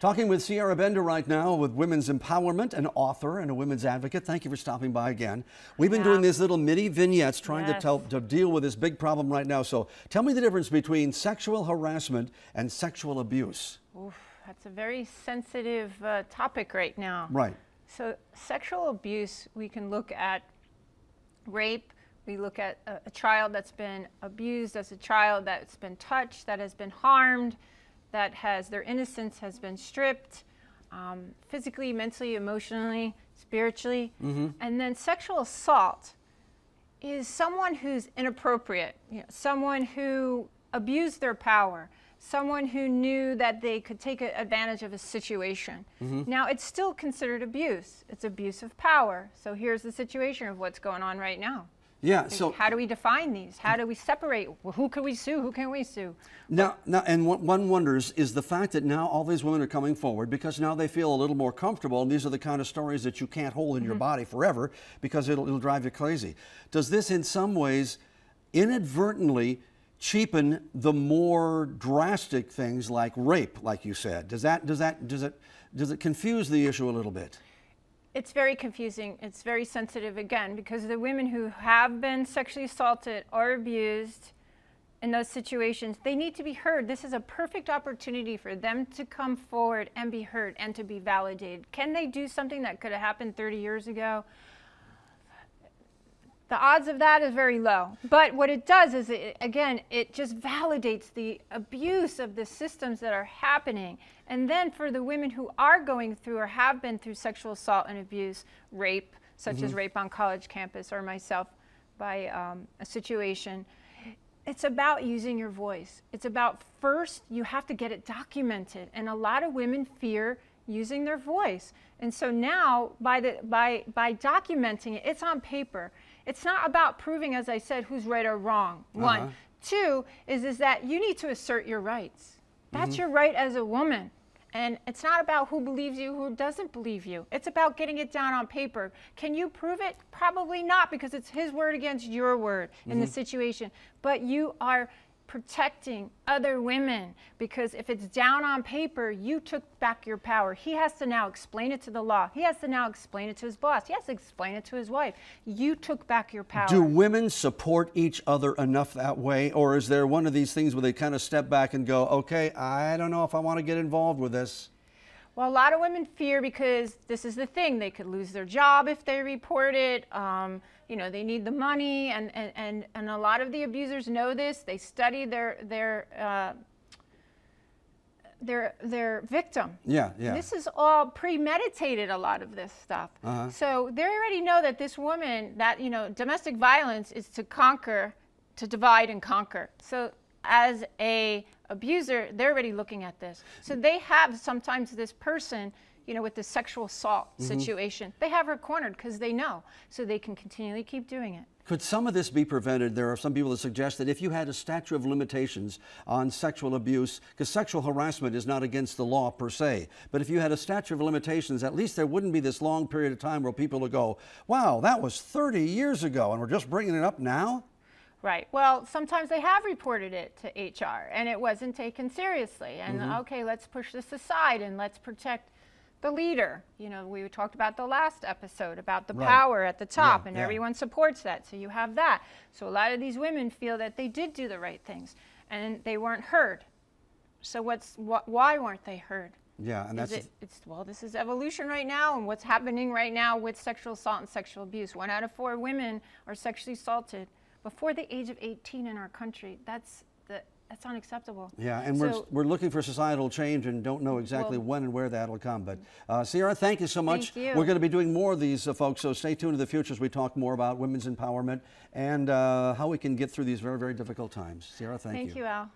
Talking with Sierra Bender right now with women's empowerment, an author and a women's advocate. Thank you for stopping by again. We've been doing these little mini vignettes trying to deal with this big problem right now. So tell me the difference between sexual harassment and sexual abuse. Oof, that's a very sensitive topic right now. Right. So sexual abuse, we can look at rape. We look at a child that's been abused as a child, that's been touched, that has been harmed, that has their innocence has been stripped, physically, mentally, emotionally, spiritually. And then sexual assault is someone who's inappropriate, someone who abused their power, someone who knew that they could take advantage of a situation. Now, it's still considered abuse. It's abuse of power. So here's the situation of what's going on right now. Yeah. So how do we define these? How do we separate? Well, who can we sue? Who can we sue? Now, and one wonders is the fact that now all these women are coming forward because now they feel a little more comfortable, and these are the kind of stories that you can't hold in your body forever because it'll drive you crazy. Does this in some ways inadvertently cheapen the more drastic things like rape, like you said? Does it confuse the issue a little bit? It's very confusing. It's very sensitive, again, because the women who have been sexually assaulted or abused in those situations, they need to be heard. This is a perfect opportunity for them to come forward and be heard and to be validated. Can they do something that could have happened 30 years ago? The odds of that is very low. But what it does is, it just validates the abuse of the systems that are happening. And then for the women who are going through or have been through sexual assault and abuse, rape, such as rape on college campus or myself by a situation, it's about using your voice. It's about, first, you have to get it documented. And a lot of women fear using their voice. And so now, by documenting it, it's on paper. It's not about proving, as I said, who's right or wrong, one. Two is that you need to assert your rights. That's your right as a woman. And it's not about who believes you, who doesn't believe you. It's about getting it down on paper. Can you prove it? Probably not, because it's his word against your word in the situation. But you are protecting other women, because if it's down on paper, you took back your power. He has to now explain it to the law. He has to now explain it to his boss. He has to explain it to his wife. You took back your power. Do women support each other enough that way, or is there one of these things where they kind of step back and go, okay, I don't know if I want to get involved with this? Well, a lot of women fear, because this is the thing, they could lose their job if they report it. You know, they need the money, and a lot of the abusers know this. They study their victim. Yeah. This is all premeditated, a lot of this stuff. So they already know that this woman, that, domestic violence is to conquer, to divide and conquer. So as a abuser, they're already looking at this. So they have sometimes this person, with the sexual assault situation, they have her cornered because they know, so they can continually keep doing it. Could some of this be prevented? There are some people that suggest that if you had a statute of limitations on sexual abuse, because sexual harassment is not against the law per se, but if you had a statute of limitations, at least there wouldn't be this long period of time where people would go, wow, that was 30 years ago and we're just bringing it up now? Right. Well, sometimes they have reported it to HR and it wasn't taken seriously. And okay, let's push this aside and let's protect the leader. We talked about the last episode about the power at the top, and everyone supports that. So you have that. So a lot of these women feel that they did do the right things and they weren't heard. So why weren't they heard? Yeah, and well, this is evolution right now, and what's happening right now with sexual assault and sexual abuse. 1 out of 4 women are sexually assaulted before the age of 18 in our country. That's unacceptable. Yeah, and we're looking for societal change and don't know exactly when and where that'll come. But Sierra, thank you so much. Thank you. We're going to be doing more of these, folks, so stay tuned in the future as we talk more about women's empowerment and how we can get through these very, very difficult times. Sierra, thank you. Thank you, Al.